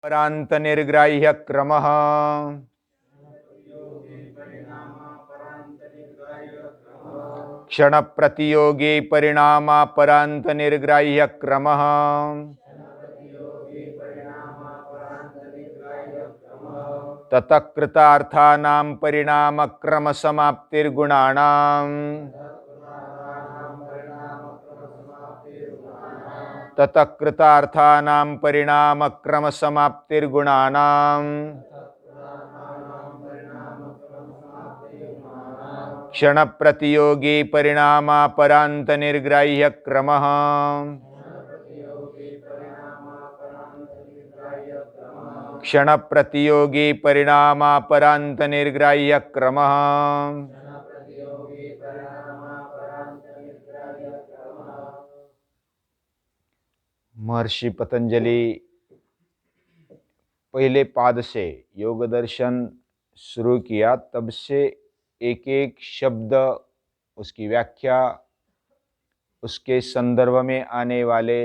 परांत निर्ग्राह्य क्रमः क्षण प्रतियोगी परिणामा परांत निर्ग्राह्य क्रमः ततः कृतार्थानां परिणाम क्रम समाप्तिर्गुणानां ततः कृतार्थानां परिणाम क्रम समाप्तिर्गुणानां क्षण प्रतियोगी परिणामा परांत निर्ग्राह्य क्रमः क्षण प्रतियोगी परिणामा परांत निर्ग्राह्य क्रमः महर्षि पतंजलि पहले पाद से योग दर्शन शुरू किया, तब से एक एक शब्द, उसकी व्याख्या, उसके संदर्भ में आने वाले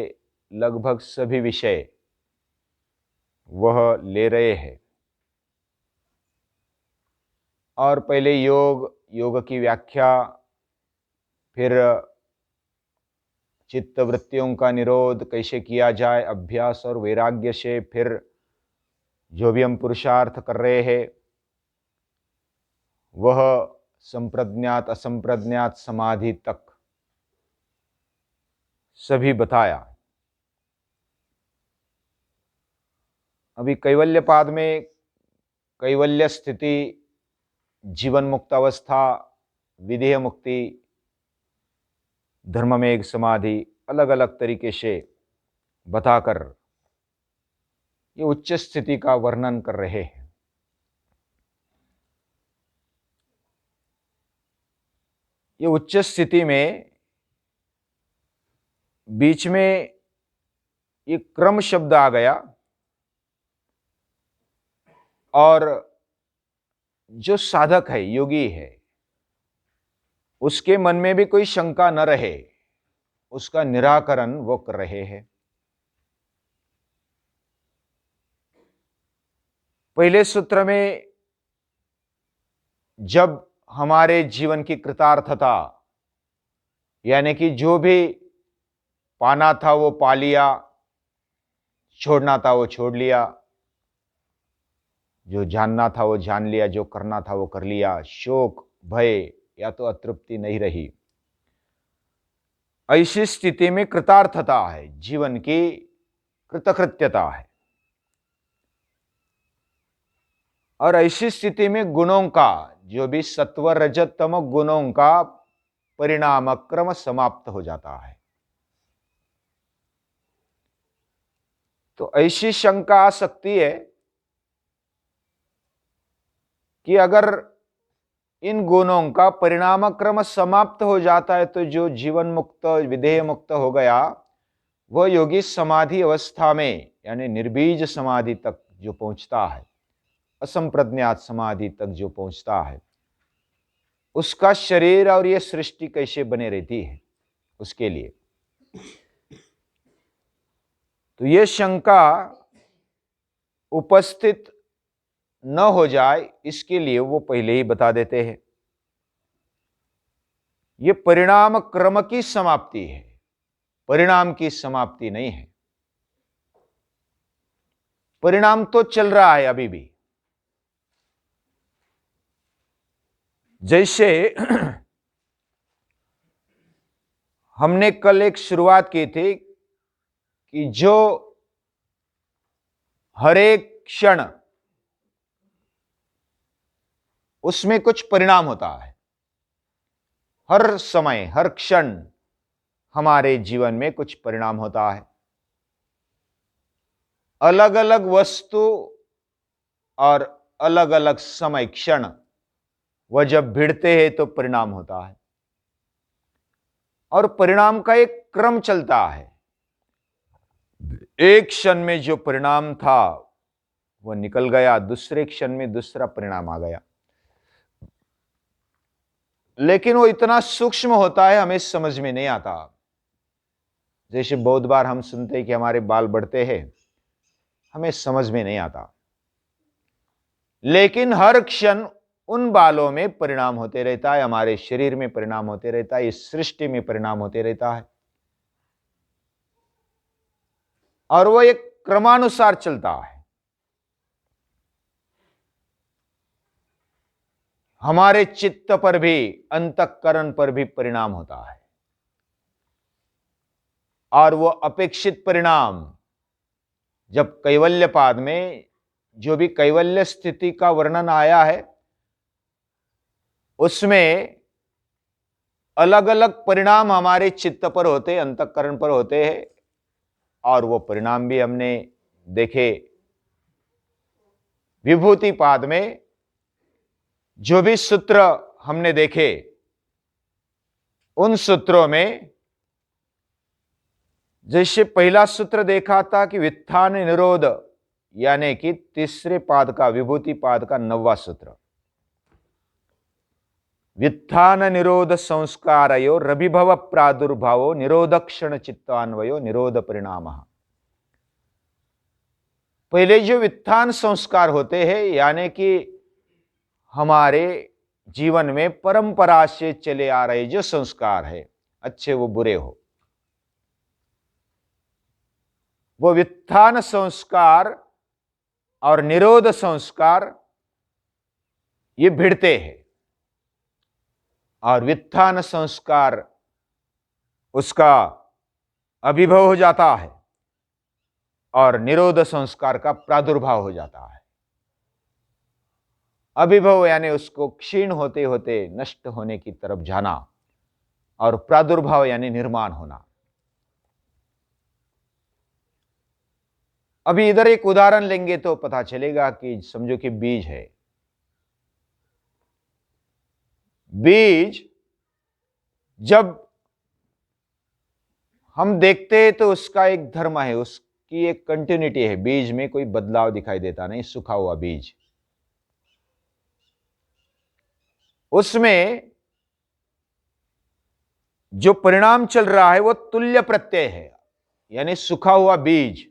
लगभग सभी विषय वह ले रहे हैं। और पहले योग की व्याख्या, फिर चित्त वृत्तियों का निरोध कैसे किया जाए अभ्यास और वैराग्य से, फिर जो भी हम पुरुषार्थ कर रहे हैं वह संप्रज्ञात असंप्रज्ञात समाधि तक सभी बताया। अभी कैवल्य पाद में कैवल्य स्थिति, जीवन मुक्त अवस्था, विधेय मुक्ति, धर्म में एक समाधि, अलग अलग तरीके से बताकर ये उच्च स्थिति का वर्णन कर रहे हैं। ये उच्च स्थिति में बीच में एक क्रम शब्द आ गया, और जो साधक है, योगी है, उसके मन में भी कोई शंका न रहे, उसका निराकरण वो कर रहे हैं। पहले सूत्र में जब हमारे जीवन की कृतार्थता, यानी कि जो भी पाना था वो पा लिया, छोड़ना था वो छोड़ लिया, जो जानना था वो जान लिया, जो करना था वो कर लिया, शोक भय या तो अतृप्ति नहीं रही, ऐसी स्थिति में कृतार्थता है, जीवन की कृतकृत्यता है। और ऐसी स्थिति में गुणों का, जो भी सत्व रजत तम गुणों का परिणाम क्रम समाप्त हो जाता है। तो ऐसी शंका आ सकती है कि अगर इन गुणों का परिणाम क्रम समाप्त हो जाता है तो जो जीवन मुक्त विधेय मुक्त हो गया वह योगी समाधि अवस्था में, यानी निर्बीज समाधि तक जो पहुंचता है, असंप्रज्ञात समाधि तक जो पहुंचता है, उसका शरीर और यह सृष्टि कैसे बने रहती है उसके लिए। तो यह शंका उपस्थित न हो जाए, इसके लिए वो पहले ही बता देते हैं। यह परिणाम क्रम की समाप्ति है, परिणाम की समाप्ति नहीं है। परिणाम तो चल रहा है अभी भी। जैसे हमने कल एक शुरुआत की थी कि जो हर एक क्षण उसमें कुछ परिणाम होता है, हर समय हर क्षण हमारे जीवन में कुछ परिणाम होता है। अलग अलग वस्तु और अलग अलग समय क्षण वह जब भिड़ते हैं तो परिणाम होता है, और परिणाम का एक क्रम चलता है। एक क्षण में जो परिणाम था वह निकल गया, दूसरे क्षण में दूसरा परिणाम आ गया, लेकिन वो इतना सूक्ष्म होता है हमें समझ में नहीं आता। जैसे बहुत बार हम सुनते हैं कि हमारे बाल बढ़ते हैं, हमें समझ में नहीं आता, लेकिन हर क्षण उन बालों में परिणाम होते रहता है, हमारे शरीर में परिणाम होते रहता है, इस सृष्टि में परिणाम होते रहता है, और वो एक क्रमानुसार चलता है। हमारे चित्त पर भी, अंतःकरण पर भी परिणाम होता है, और वो अपेक्षित परिणाम, जब कैवल्यपाद में जो भी कैवल्य स्थिति का वर्णन आया है, उसमें अलग अलग परिणाम हमारे चित्त पर होते, अंतःकरण पर होते हैं, और वो परिणाम भी हमने देखे। विभूति पाद में जो भी सूत्र हमने देखे, उन सूत्रों में जैसे पहला सूत्र देखा था कि वित्थान निरोध, यानी कि तीसरे पाद का, विभूति पाद का 9वां सूत्र, वित्थान निरोध संस्कारयो रविभव प्रादुर्भावो निरोधक्षण चित्तान्वयो निरोध परिणाम। पहले जो वित्थान संस्कार होते हैं, यानी कि हमारे जीवन में परंपरा से चले आ रहे जो संस्कार है, अच्छे वो बुरे हो, वो वित्थान संस्कार और निरोध संस्कार ये भिड़ते हैं, और वित्थान संस्कार उसका अभिभव हो जाता है, और निरोध संस्कार का प्रादुर्भाव हो जाता है। अभिभव यानी उसको क्षीण होते होते नष्ट होने की तरफ जाना, और प्रादुर्भाव यानी निर्माण होना। अभी इधर एक उदाहरण लेंगे तो पता चलेगा कि समझो कि बीज है। बीज जब हम देखते हैं तो उसका एक धर्म है, उसकी एक कंटिन्यूटी है, बीज में कोई बदलाव दिखाई देता नहीं, सूखा हुआ बीज। उसमें जो परिणाम चल रहा है वो तुल्य प्रत्यय है, यानी सूखा हुआ बीज,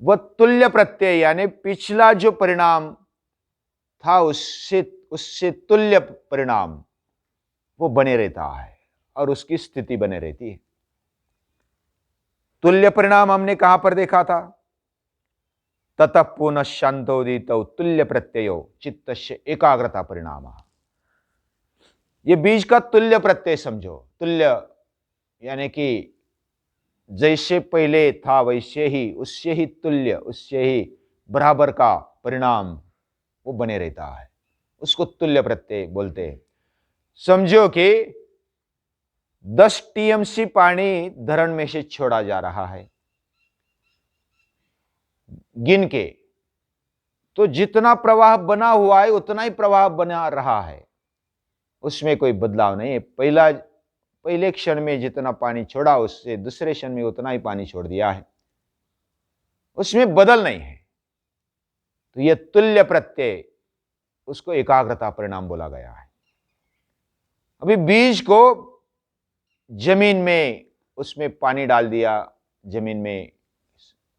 वह तुल्य प्रत्यय यानी पिछला जो परिणाम था उससे तुल्य परिणाम वो बने रहता है, और उसकी स्थिति बने रहती है। तुल्य परिणाम हमने कहां पर देखा था? ततः पुनः शांतोदित तुल्य प्रत्ययो चित्तस्य एकाग्रता परिणाम। ये बीज का तुल्य प्रत्यय समझो। तुल्य यानी कि जैसे पहले था वैसे ही, उससे ही तुल्य, उससे ही बराबर का परिणाम वो बने रहता है, उसको तुल्य प्रत्यय बोलते हैं। समझो कि 10 टीएमसी पानी धरण में से छोड़ा जा रहा है गिन के, तो जितना प्रवाह बना हुआ है उतना ही प्रवाह बना रहा है, उसमें कोई बदलाव नहीं है। पहले क्षण में जितना पानी छोड़ा उससे दूसरे क्षण में उतना ही पानी छोड़ दिया है, उसमें बदल नहीं है। तो यह तुल्य प्रत्यय, उसको एकाग्रता परिणाम बोला गया है। अभी बीज को जमीन में, उसमें पानी डाल दिया, जमीन में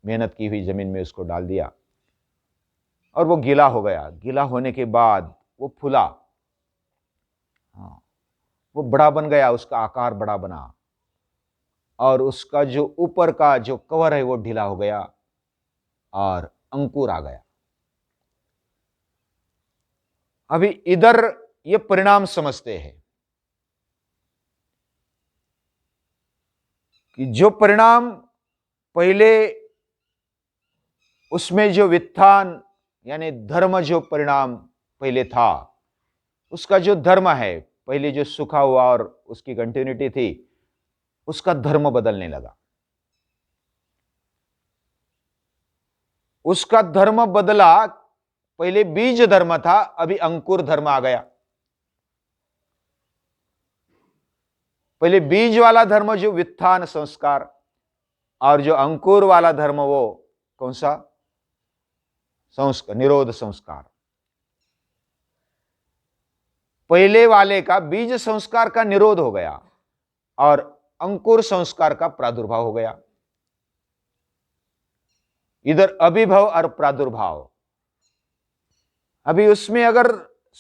मेहनत की हुई जमीन में उसको डाल दिया, और वो गीला हो गया। गीला होने के बाद वो फूला, हाँ, वो बड़ा बन गया, उसका आकार बड़ा बना, और उसका जो ऊपर का जो कवर है वो ढीला हो गया, और अंकुर आ गया। अभी इधर ये परिणाम समझते हैं कि जो परिणाम पहले उसमें जो वित्थान यानी धर्म, जो परिणाम पहले था, उसका जो धर्म है, पहले जो सूखा हुआ और उसकी कंटिन्यूटी थी, उसका धर्म बदलने लगा। उसका धर्म बदला, पहले बीज धर्म था, अभी अंकुर धर्म आ गया। पहले बीज वाला धर्म जो वित्थान संस्कार, और जो अंकुर वाला धर्म वो कौन सा? संस्कार, निरोध संस्कार। पहले वाले का बीज संस्कार का निरोध हो गया, और अंकुर संस्कार का प्रादुर्भाव हो गया। इधर अभिभव और प्रादुर्भाव। अभी उसमें अगर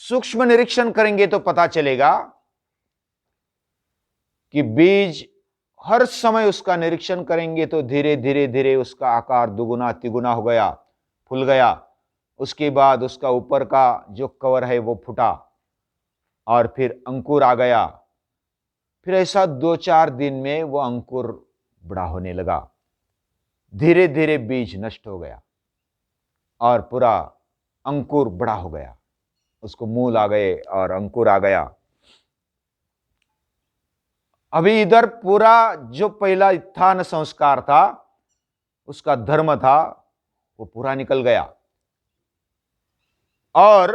सूक्ष्म निरीक्षण करेंगे तो पता चलेगा कि बीज हर समय उसका निरीक्षण करेंगे तो धीरे धीरे धीरे उसका आकार दुगुना तिगुना हो गया, फूल गया। उसके बाद उसका ऊपर का जो कवर है वो फूटा और फिर अंकुर आ गया। फिर ऐसा 2-4 दिन में वो अंकुर बड़ा होने लगा। धीरे धीरे बीज नष्ट हो गया और पूरा अंकुर बड़ा हो गया, उसको मूल आ गए और अंकुर आ गया। अभी इधर पूरा जो पहला उत्थान संस्कार था, उसका धर्म था, वो पूरा निकल गया और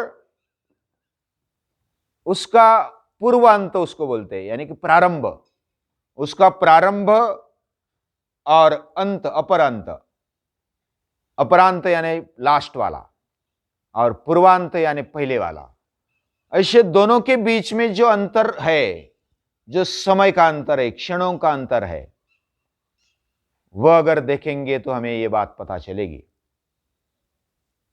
उसका पूर्वांत उसको बोलते हैं, यानी कि प्रारंभ। उसका प्रारंभ और अंत, अपरांत। अपरांत यानी लास्ट वाला और पूर्वांत यानी पहले वाला। ऐसे दोनों के बीच में जो अंतर है, जो समय का अंतर है, क्षणों का अंतर है, वह अगर देखेंगे तो हमें यह बात पता चलेगी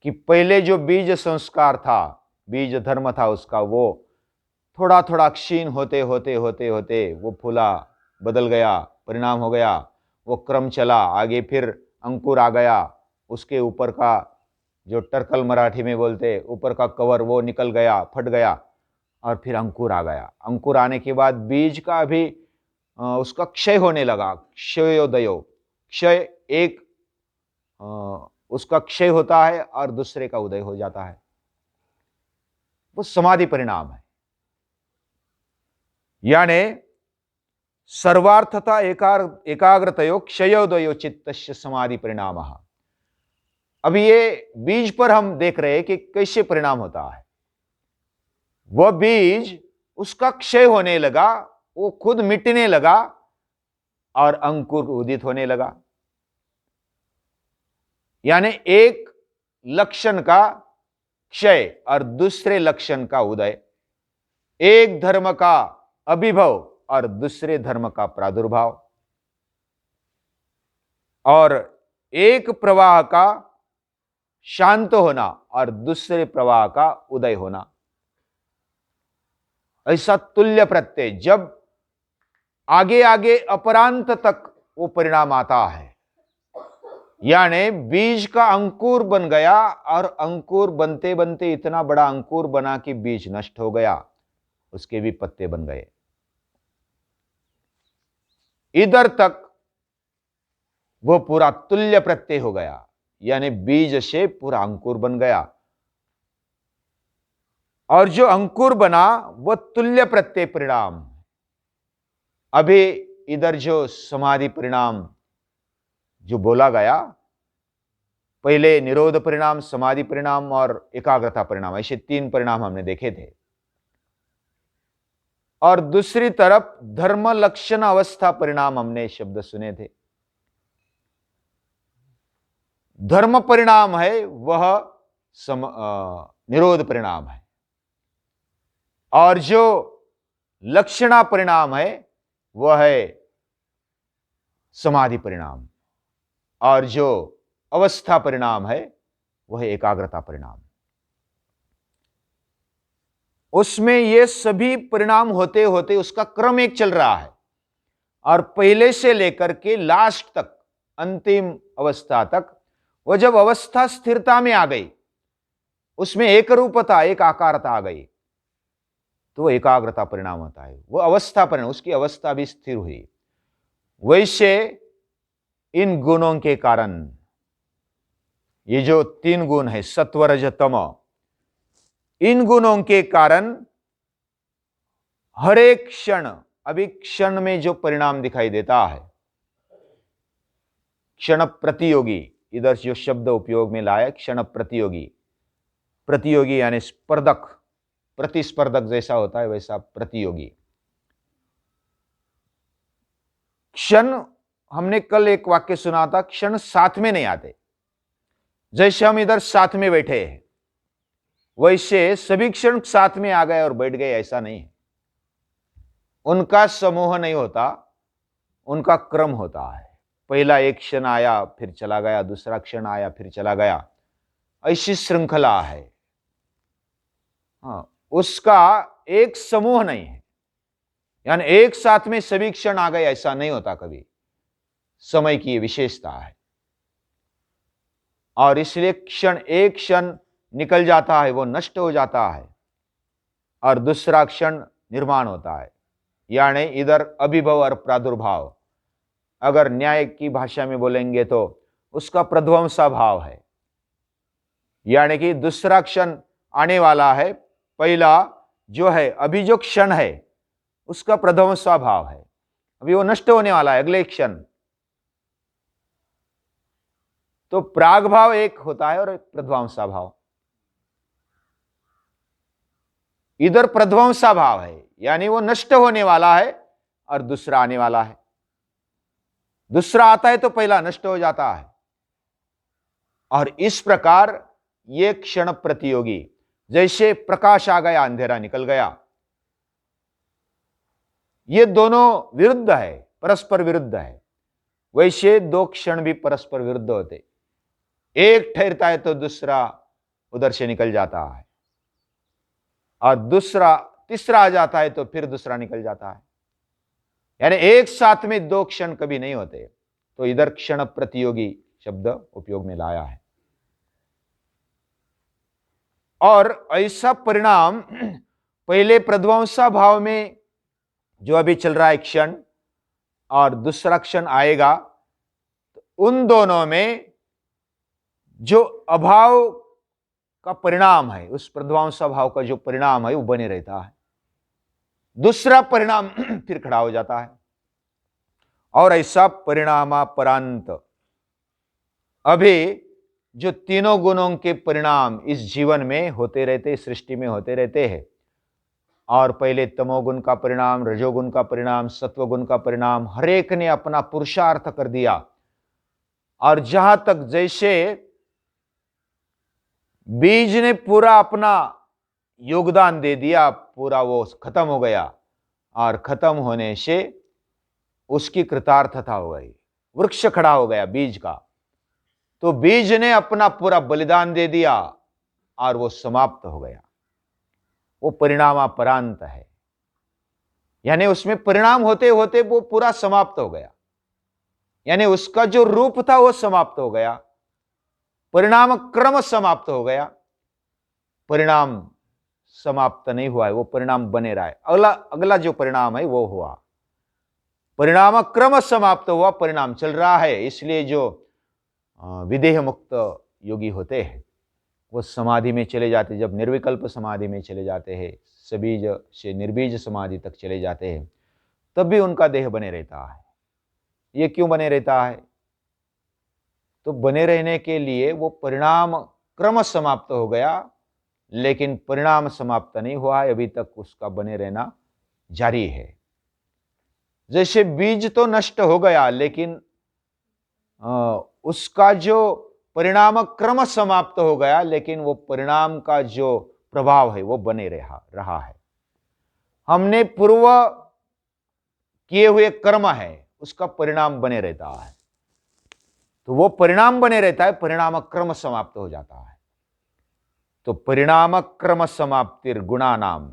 कि पहले जो बीज संस्कार था, बीज धर्म था उसका, वो थोड़ा थोड़ा क्षीण होते होते होते होते वो फूला, बदल गया, परिणाम हो गया, वो क्रम चला आगे, फिर अंकुर आ गया, उसके ऊपर का जो टर्कल मराठी में बोलते, ऊपर का कवर वो निकल गया, फट गया और फिर अंकुर आ गया। अंकुर आने के बाद बीज का भी उसका क्षय होने लगा, क्षयोदयो। क्षय एक उसका क्षय होता है और दूसरे का उदय हो जाता है, वो समाधि परिणाम है। यानी सर्वार्थता एकाग्रतयो क्षयोदयो चित्तस्य समाधि परिणाम। अभी ये बीज पर हम देख रहे हैं कि कैसे परिणाम होता है। वह बीज उसका क्षय होने लगा, वो खुद मिटने लगा और अंकुर उदित होने लगा। यानी एक लक्षण का क्षय और दूसरे लक्षण का उदय, एक धर्म का अभिभव और दूसरे धर्म का प्रादुर्भाव, और एक प्रवाह का शांत होना और दूसरे प्रवाह का उदय होना। ऐसा तुल्य प्रत्यय जब आगे आगे अपरांत तक वो परिणाम आता है, यानी बीज का अंकुर बन गया और अंकुर बनते बनते इतना बड़ा अंकुर बना कि बीज नष्ट हो गया, उसके भी पत्ते बन गए। इधर तक वो पूरा तुल्य प्रत्यय हो गया, यानी बीज से पूरा अंकुर बन गया। और जो अंकुर बना वो तुल्य प्रत्यय परिणाम। अभी इधर जो समाधि परिणाम जो बोला गया, पहले निरोध परिणाम, समाधि परिणाम और एकाग्रता परिणाम, ऐसे 3 परिणाम हमने देखे थे। और दूसरी तरफ धर्म लक्षण अवस्था परिणाम हमने शब्द सुने थे। धर्म परिणाम है वह निरोध परिणाम है, और जो लक्षणा परिणाम है वह है समाधि परिणाम, और जो अवस्था परिणाम है वह एकाग्रता परिणाम। उसमें ये सभी परिणाम होते होते उसका क्रम एक चल रहा है, और पहले से लेकर के लास्ट तक, अंतिम अवस्था तक, वह जब अवस्था स्थिरता में आ गई, उसमें एक रूपता, एक आकारता आ गई, तो वो एकाग्रता परिणाम होता है। वो अवस्था परिणाम, उसकी अवस्था भी स्थिर हुई। वैसे इन गुणों के कारण, ये जो 3 गुण है सत्व रज तम, इन गुणों के कारण हर एक क्षण, अभी क्षण में जो परिणाम दिखाई देता है, क्षण प्रतियोगी, इधर जो शब्द उपयोग में लाया क्षण प्रतियोगी, प्रतियोगी यानी स्पर्धक, प्रतिस्पर्धक जैसा होता है वैसा प्रतियोगी। क्षण, हमने कल एक वाक्य सुना था, क्षण साथ में नहीं आते। जैसे हम इधर साथ में बैठे हैं, वैसे सभी क्षण साथ में आ गए और बैठ गए, ऐसा नहीं है। उनका समूह नहीं होता, उनका क्रम होता है। पहला एक क्षण आया फिर चला गया, दूसरा क्षण आया फिर चला गया, ऐसी श्रृंखला है। हाँ, उसका एक समूह नहीं है, यानी एक साथ में सभी क्षण आ गए ऐसा नहीं होता कभी। समय की ये विशेषता है, और इसलिए एक क्षण निकल जाता है, वो नष्ट हो जाता है, और दूसरा क्षण निर्माण होता है। यानी इधर अभिभव और प्रादुर्भाव, अगर न्याय की भाषा में बोलेंगे तो उसका प्रध्वंसा भाव है। यानी कि दूसरा क्षण आने वाला है, पहला जो है अभी जो क्षण है उसका प्रध्वंसा भाव है, अभी वो नष्ट होने वाला है अगले क्षण। तो प्राग भाव एक होता है और प्रध्वंसा भाव। इधर प्रध्वंसा भाव है, यानी वो नष्ट होने वाला है, और दूसरा आने वाला है। दूसरा आता है तो पहला नष्ट हो जाता है, और इस प्रकार ये क्षण प्रतियोगी, जैसे प्रकाश आ गया अंधेरा निकल गया, ये दोनों विरुद्ध है, परस्पर विरुद्ध है। वैसे दो क्षण भी परस्पर विरुद्ध होते, एक ठहरता है तो दूसरा उधर से निकल जाता है, और दूसरा तीसरा आ जाता है तो फिर दूसरा निकल जाता है। यानी एक साथ में दो क्षण कभी नहीं होते। तो इधर क्षण प्रतियोगी शब्द उपयोग में लाया है। और ऐसा परिणाम पहले प्रध्वंसा भाव में जो अभी चल रहा है क्षण, और दूसरा क्षण आएगा, तो उन दोनों में जो अभाव का परिणाम है, उस प्रध्वंसा भाव का जो परिणाम है वो बने रहता है, दूसरा परिणाम फिर खड़ा हो जाता है। और ऐसा परिणामापरांत अभी जो तीनों गुणों के परिणाम इस जीवन में होते रहते, सृष्टि में होते रहते हैं, और पहले तमोगुण का परिणाम, रजोगुण का परिणाम, सत्वगुण का परिणाम, हर एक ने अपना पुरुषार्थ कर दिया, और जहां तक जैसे बीज ने पूरा अपना योगदान दे दिया, पूरा वो खत्म हो गया, और खत्म होने से उसकी कृतार्थता हो गई, वृक्ष खड़ा हो गया बीज का। तो बीज ने अपना पूरा बलिदान दे दिया और वो समाप्त हो गया, वो परिणामापरांत है। यानी उसमें परिणाम होते होते वो पूरा समाप्त हो गया, यानी उसका जो रूप था वो समाप्त हो गया, परिणाम क्रम समाप्त हो गया। परिणाम समाप्त नहीं हुआ है, वो परिणाम बने रहा है। अगला अगला जो परिणाम है वो हुआ, परिणाम क्रम समाप्त हुआ, परिणाम चल रहा है। इसलिए जो विदेह मुक्त योगी होते हैं वो समाधि में चले जाते, जब निर्विकल्प समाधि में चले जाते हैं, सबीज से निर्बीज समाधि तक चले जाते हैं, तब भी उनका देह बने रहता है। ये क्यों बने रहता है? तो बने रहने के लिए वो परिणाम क्रम समाप्त हो गया, लेकिन परिणाम समाप्त नहीं हुआ है, अभी तक उसका बने रहना जारी है। जैसे बीज तो नष्ट हो गया, लेकिन उसका जो परिणाम क्रम समाप्त हो गया, लेकिन वो परिणाम का जो प्रभाव है वो बने रहा है। हमने पूर्व किए हुए कर्म है, उसका परिणाम बने रहता है, तो वो परिणाम बने रहता है, परिणाम क्रम समाप्त हो जाता है। तो परिणाम क्रम समाप्तिर गुणानाम,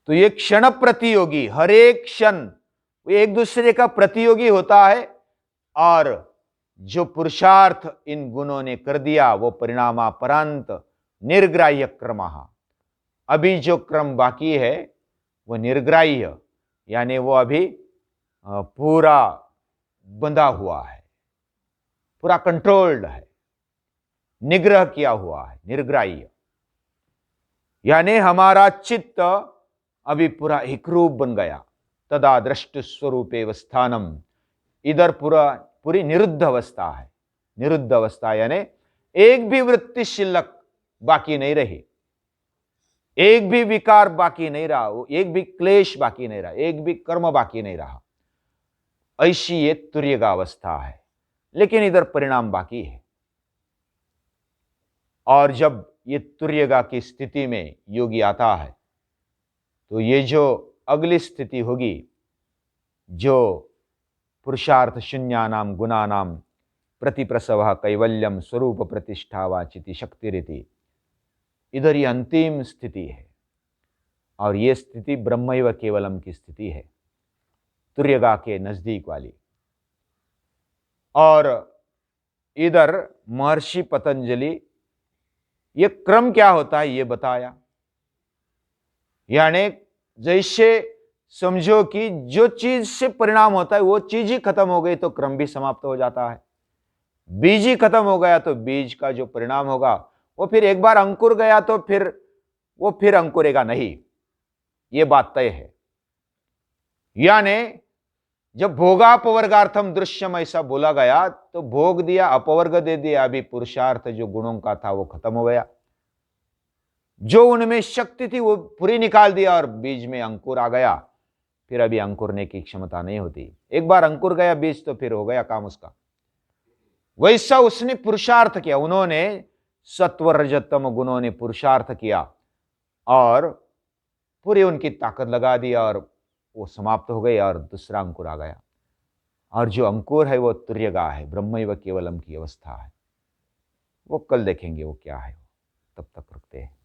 तो ये क्षण प्रतियोगी, हर एक क्षण एक दूसरे का प्रतियोगी होता है, और जो पुरुषार्थ इन गुणों ने कर दिया वो परिणामापरांत निर्ग्राह्य क्रम। अभी जो क्रम बाकी है वो निर्ग्राह्य, यानी वो अभी पूरा बंधा हुआ है, पूरा कंट्रोल्ड है, निग्रह किया हुआ है, निर्ग्राह्य। यानी हमारा चित्त अभी एक एकरूप बन गया। तदा दृष्टि स्वरूपे स्थानम, इधर पूरी निरुद्ध अवस्था है। निरुद्ध अवस्था यानी एक भी वृत्ति शिल्लक बाकी नहीं रही, एक भी विकार बाकी नहीं रहा, एक भी क्लेश बाकी नहीं रहा, एक भी कर्म बाकी नहीं रहा। ऐसी ये तुर्यगा अवस्था है, लेकिन इधर परिणाम बाकी है। और जब ये तुर्यगा की स्थिति में योगी आता है, तो ये जो अगली स्थिति होगी, जो पुरुषार्थ शून्यानाम गुणानाम प्रतिप्रसव कैवल्यम स्वरूप प्रतिष्ठा वाचिति शक्ति रीति। इधर ये अंतिम स्थिति है और ये स्थिति ब्रह्मैव केवलम की स्थिति है, तुर्यगा के नजदीक वाली। और इधर महर्षि पतंजलि ये क्रम क्या होता है ये बताया। यानी जैसे समझो कि जो चीज से परिणाम होता है वो चीज ही खत्म हो गई तो क्रम भी समाप्त हो जाता है। बीज ही खत्म हो गया तो बीज का जो परिणाम होगा वो फिर एक बार अंकुर गया तो फिर अंकुरेगा नहीं, ये बात तय है। यानी जब भोगापवर्गार्थम दृश्यम ऐसा बोला गया तो भोग दिया, अपवर्ग दे दिया, अभी पुरुषार्थ जो गुणों का था वो खत्म हो गया, जो उनमें शक्ति थी वो पूरी निकाल दिया और बीज में अंकुर आ गया। फिर अभी अंकुरने की क्षमता नहीं होती, एक बार अंकुर गया बीज तो फिर हो गया काम उसका। वैसा उसने पुरुषार्थ किया, उन्होंने सत्व रजतम गुणों ने पुरुषार्थ किया और पूरी उनकी ताकत लगा दी और वो समाप्त हो गई और दूसरा अंकुर आ गया। और जो अंकुर है वो तुर्यगा है, ब्रह्मैव केवलम की अवस्था है। वो कल देखेंगे वो क्या है। तब तक रखते हैं।